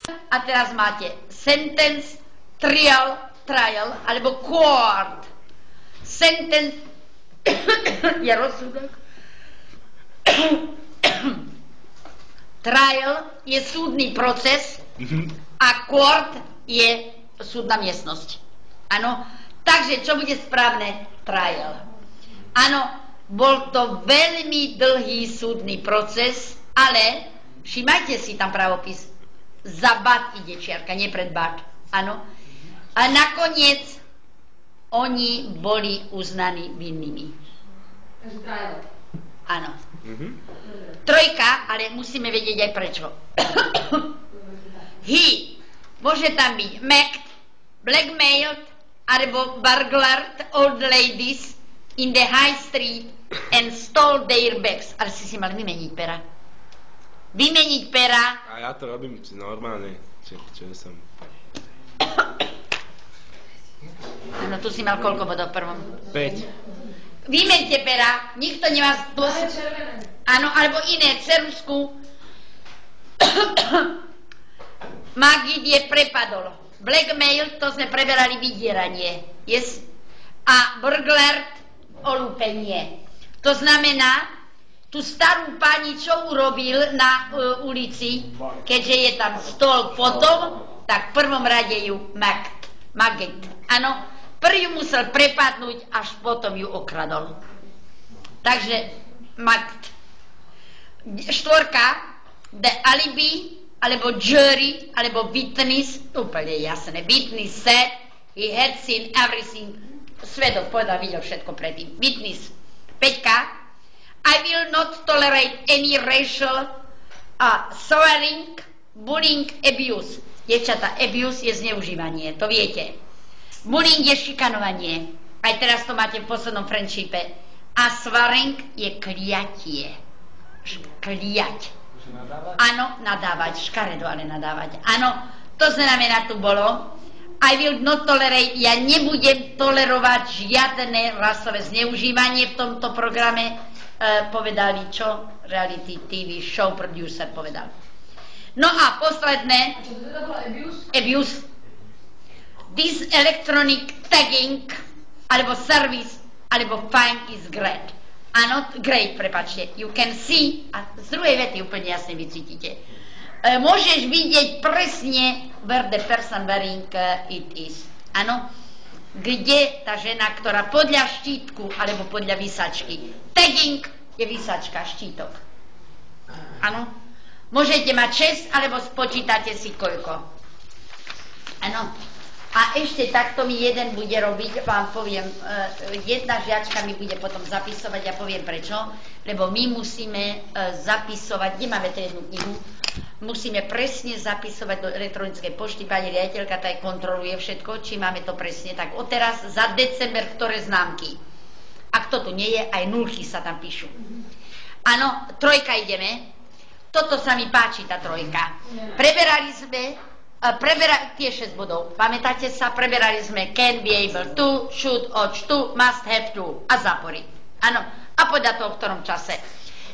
A teraz máte sentence, trial, alebo court. Sentence je rozsudok. Trial je súdny proces a court je súdna miestnosť. Áno, takže čo bude správne? Trial. Áno, bol to veľmi dlhý súdny proces, ale všimajte si tam pravopis. Za bat ide čiarka, nie pred bat. Áno. A nakoniec oni boli uznaní vinnými. Áno. Trojka, ale musíme vedieť aj prečo. He, môže tam byť macked, blackmailed, alebo burglared old ladies in the high street and stole their bags. Ale si mal vymeniť pera. Vymeniť pera. A ja to robím normálne. Čo som... Áno, tu si mal koľko bodov v prvom? 5. Vymeňte pera. Nikto nemá... Áno, alebo iné. Ceruzku. Magid je prepadol. Blackmail, to sme preberali vydieranie. Yes. A burglar, olúpenie. To znamená, tú starú pani, čo urobil na ulici, keďže je tam stôl potom, tak v prvom rade ju magid. Áno, prvý musel prepadnúť, až potom ju okradol. Takže magid. Štvorka, the alibi, alebo jury, alebo witness, úplne jasné. Witness said he had seen everything. Svedok povedal, videl všetko predtým. Witness. Peťka, I will not tolerate any racial swearing, bullying, abuse. Dievčatá, abuse je zneužívanie, to viete. Bullying je šikanovanie. Aj teraz to máte v poslednom friendshipe. A swearing je kliatie. Kliať. Áno, nadávať. Škaredo, ale nadávať. Áno, to znamená, tu bolo I will not tolerate, ja nebudem tolerovať žiadne rasové zneužívanie v tomto programe. Povedali čo? Reality TV show producer povedal. No a posledné. A čo to bolo abuse? Abuse. This electronic tagging alebo service alebo fine is great. Áno, great, prepáčte. You can see, a z druhej vety úplne jasne vycítite. Môžeš vidieť presne where the person wearing it is. Áno, kde tá žena, ktorá podľa štítku alebo podľa vysačky. Tagging je vysačka, štítok. Áno. Môžete mať 6, alebo spočítate si koľko. Áno. A ešte takto mi jeden bude robiť, vám poviem, jedna žiačka mi bude potom zapisovať, ja poviem prečo, lebo my musíme zapisovať, kde máme tú jednu knihu, musíme presne zapisovať do elektronickej pošty, pani riaditeľka tá kontroluje všetko, či máme to presne, tak odteraz za december, ktoré známky. Ak to tu nie je, aj nulky sa tam píšu. Áno, trojka ideme, toto sa mi páči, tá trojka. Preberali sme tie 6 bodov. Pamätáte sa, preberali sme can be able to, should, ought to, must have to a zápory. Áno, a podľa toho v ktorom čase.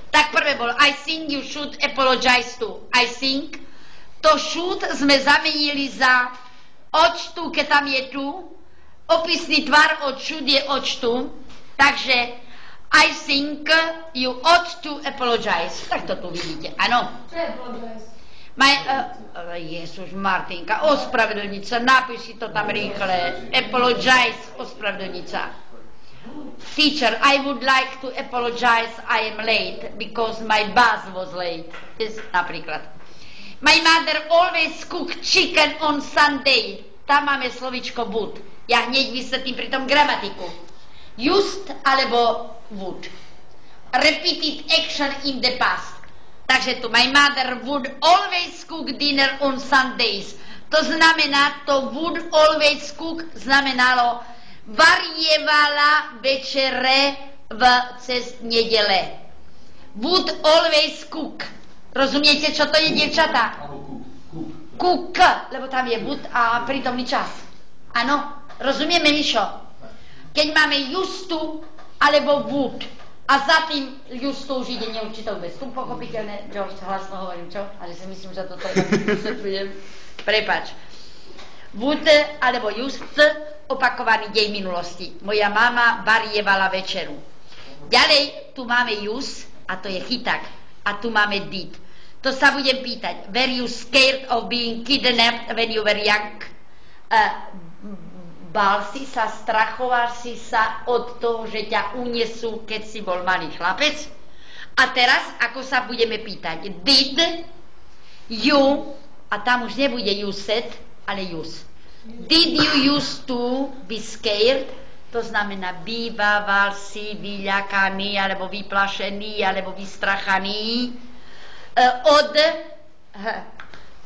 Tak prvé bolo I think you should apologize to. I think. To should sme zamenili za ought to, keď tam je tu. Opisný tvar od should je ought to. Takže I think you ought to apologize. Tak to tu vidíte, áno. Čo je apologize? Ježiš Martinka, ospravedlniť sa, napíši to tam rýchle. Apologize, ospravedlniť sa. Teacher, I would like to apologize, I am late, because my bus was late. Napríklad. My mother always cook chicken on Sunday. Tam máme slovičko would. Ja hneď vysvetlím pri tom gramatiku. Used alebo would. Repeated action in the past. Takže tu, my mother would always cook dinner on Sundays. To znamená, to would always cook znamenalo varievala večere cez nedele. Would always cook. Rozumiete, čo to je, dievčatá? Cook, lebo tam je would a prítomný čas. Áno, rozumieme, Mišo? Keď máme used to alebo would, a za tým just to už ide neurčito vôbec. Tu pochopiteľné, že už hlasno hovorím, čo? Ale si myslím, že toto vysvetľujem. Prepač. Would alebo used, opakovaný dej minulosti. Moja mama varievala večeru. Ďalej tu máme use, a to je chyták. A tu máme did. To sa budem pýtať. Were you scared of being kidnapped when you were young? Bál si sa, strachoval si sa od toho, že ťa unesú, keď si bol malý chlapec? A teraz, ako sa budeme pýtať? Did you, a tam už nebude you said, ale use. Did you used to be scared? To znamená, býval si vyľakaný, alebo vyplašený, alebo vystrachaný od...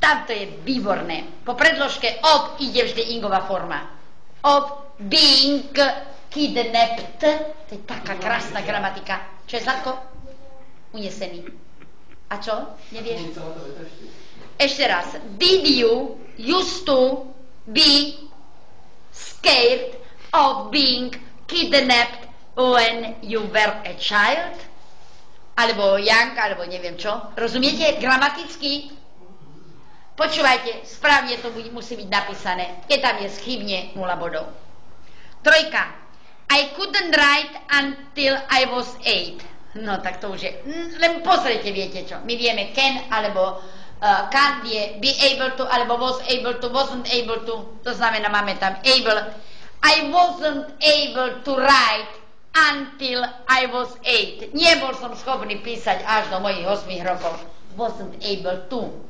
Tam to je výborné. Po predložke of ide vždy ingová forma. Of being kidnapped. To je taká krásna gramatika. Čo je, Zlatko? Unesený. A čo? Nevieš? Ešte raz. Did you used to be scared of being kidnapped when you were a child? Alebo young, alebo neviem čo. Rozumiete? Gramaticky? Počúvajte, správne to musí byť napísané. Keď tam je schybne 0 bodov. Trojka. I couldn't write until I was 8. No tak to už je. Len pozrite, viete čo. My vieme can, alebo can't je be able to, alebo was able to, wasn't able to. To znamená, máme tam able. I wasn't able to write until I was 8. Nebol som schopný písať až do mojich 8 rokov. Wasn't able to.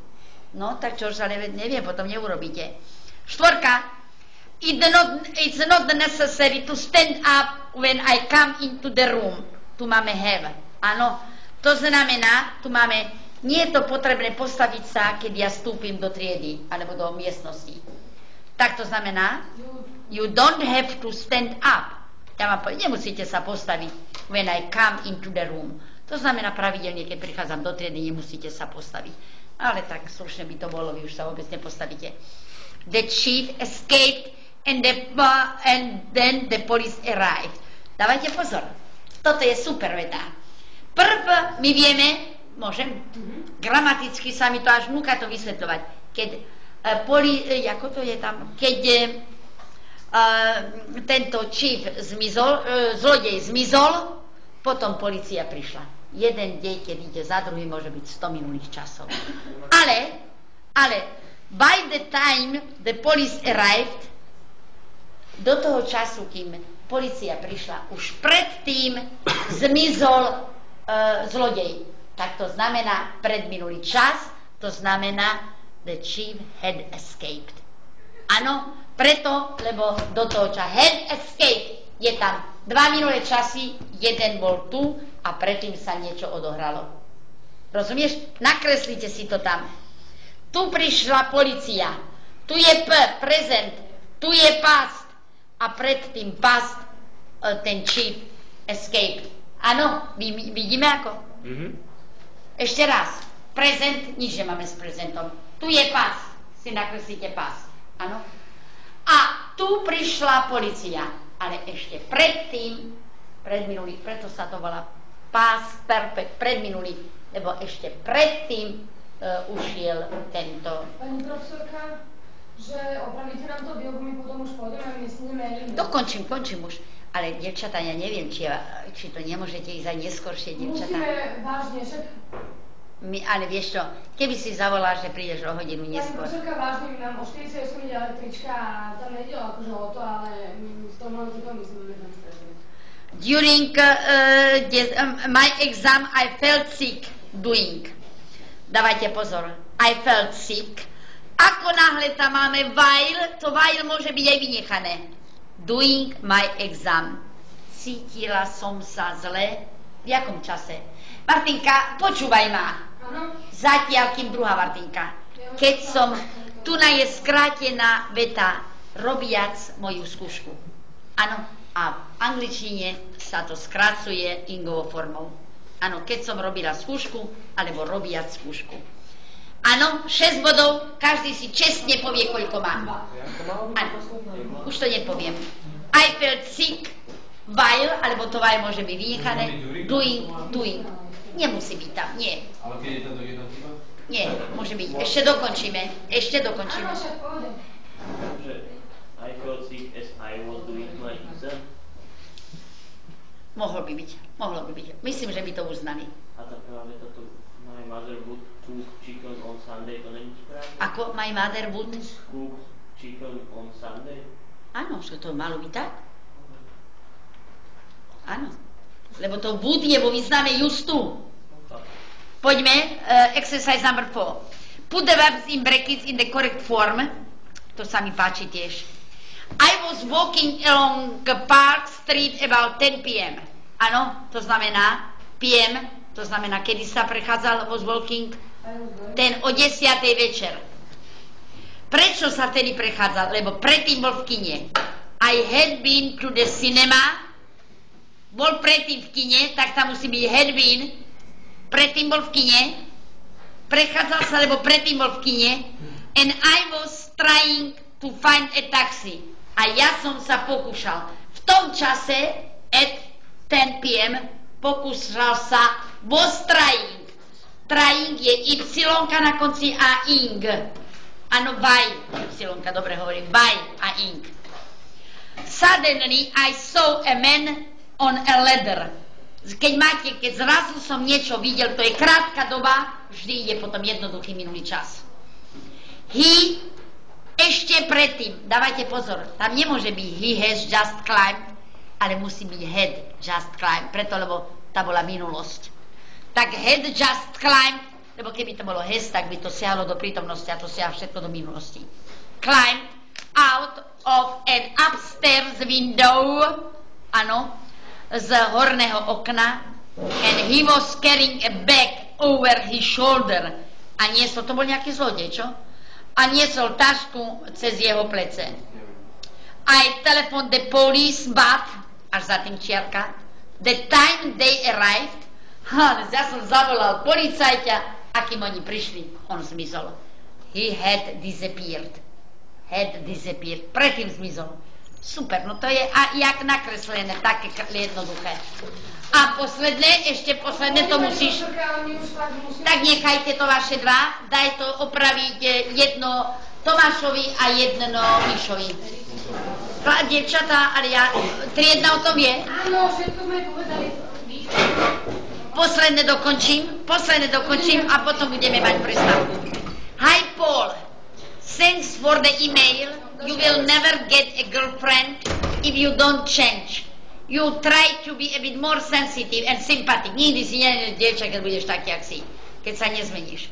No, tak čo sa neviem, potom neurobíte. Štvorka. It's not necessary to stand up when I come into the room. Tu máme have. Áno. To znamená, tu máme, nie je to potrebné postaviť sa, keď ja vstúpim do triedy, alebo do miestnosti. Tak to znamená, you don't have to stand up. Ja vám poviem, nemusíte sa postaviť when I come into the room. To znamená pravidelne, keď prichádzam do triedy, nemusíte sa postaviť. Ale tak slušne by to bolo, vy už sa vôbec nepostavíte. The chief escaped and then the police arrived. Dávajte pozor. Toto je super veta. Prv my vieme, môžem, gramaticky sa mi to až núka to vysvetľovať. Keď ako to je tam, keď tento chief zmizol, zlodej zmizol, potom polícia prišla. Jeden deň, keď ide za druhým, môže byť 100 minulých časov. Ale, by the time the police arrived, do toho času, kým polícia prišla, už predtým zmizol zlodej. Tak to znamená predminulý čas, to znamená the chief had escaped. Áno, preto, lebo do toho času had escaped, je tam 2 minulé časy, jeden bol tu a predtým sa niečo odohralo. Rozumieš? Nakreslite si to tam. Tu prišla polícia, tu je present, tu je past a predtým past ten chief escaped. Áno, vidíme ako? Ešte raz. Present, nič nemáme s prezentom. Tu je past, si nakreslíte past. Áno? A tu prišla polícia, ale ešte predtým, predminulý, preto sa to volá past perfect, predminulý, lebo ešte predtým ušiel tento... Pani profesorka, že opravíte nám to výrobu, my potom už pôjdeme a my nesneme... Dokončím, končím už. Ale, devčatá, ja neviem, či to nemôžete ísť aj neskôršie, devčatá. Musíme vážne, však... Ale vieš čo, keby si zavolal, že prídeš o hodinu neskôr. Pani profesorka, vážne, my nám o 48 ide električka a tam nejde akože o to, ale my s tou malou myslíme, že tam stretneme. During my exam I felt sick doing. Dávajte pozor. I felt sick. Ako náhle tam máme while, to while môže byť aj vynechané. Doing my exam. Cítila som sa zle. V jakom čase? Martinka, počúvaj ma. Zatiaľ, kým druhá Martinka. Keď som, tu je skrátená veta, robiac moju skúšku. Áno. A v angličtine sa to skracuje ingovou formou. Áno, keď som robila skúšku, alebo robiac skúšku. Áno, 6 bodov, každý si čestne povie, koľko má. Áno, už to nepoviem. I felt sick, while, alebo to while môže byť vynechané, doing. Nemusí byť tam, nie. Ale keď je to do jednotlivá? Nie, môže byť. Ešte dokončíme. Áno, však pohode. Že I felt sick as I was doing my exam. Mohlo by byť. Myslím, že by to uznali. A tá prvá veta to my mother would cook chicken on Sunday, to není správne? Ako my mother would? Cook chicken on Sunday? Áno, že to malo byť tak? Áno. Lebo to would je vo význame justu. Poďme, exercise number 4. Put the verbs in brackets in the correct form. To sa mi páči tiež. I was walking along the Park Street about 10 p.m. Áno, to znamená p.m., to znamená, kedy sa prechádzal, was walking, ten o 10. večer. Prečo sa vtedy prechádzal? Lebo predtým bol v kine. I had been to the cinema. Bol predtým v kine, tak tam musí byť had been. Predtým bol v kine. Prechádzal sa, lebo predtým bol v kine. And I was trying to find a taxi. A ja som sa pokúšal. V tom čase, at 10 p.m., pokúšal sa, was trying. Trying je y na konci a ing. Áno, by. Y, dobre hovorím. By a ing. Suddenly I saw a man on a ladder. Keď zrazu som niečo videl, to je krátka doba, vždy ide potom jednoduchý minulý čas. He, ešte predtým, dávajte pozor, tam nemôže byť he has just climbed, ale musí byť had just climbed, preto, lebo tá bola minulosť. Tak had just climbed, lebo keby to bolo has, tak by to siahlo do prítomnosti a to siahlo všetko do minulosti. Climbed out of an upstairs window, áno, z horného okna, and he was carrying a bag over his shoulder. A niesol, to bol nejaký zlodej, čo? A niesol tašku cez jeho plece. I telephoned the police, but, až za tým čiarka, the time they arrived, ja som zavolal policajta, a kým oni prišli, on zmizol. He had disappeared. Predtým zmizol. Super, no to je jak nakreslené, také jednoduché. A ešte posledné to musíš... Tak nechajte to vaše dva, daj to opraviť jedno Tomášovi a jedno Mišovi. Dievčatá, ale triedna o tom je? Áno, všetko sme povedali. Posledné dokončím a potom budeme mať prestávku. Hi Paul, thanks for the email. You will never get a girlfriend if you don't change. You try to be a bit more sensitive and sympathetic. Nikdy si nenájdeš dievča, keď budeš taký, jak si. Keď sa nezmeníš.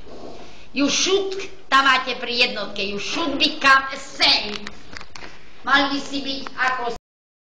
You should, tam máte pri jednotke, you should become a saint. Mal by si byť ako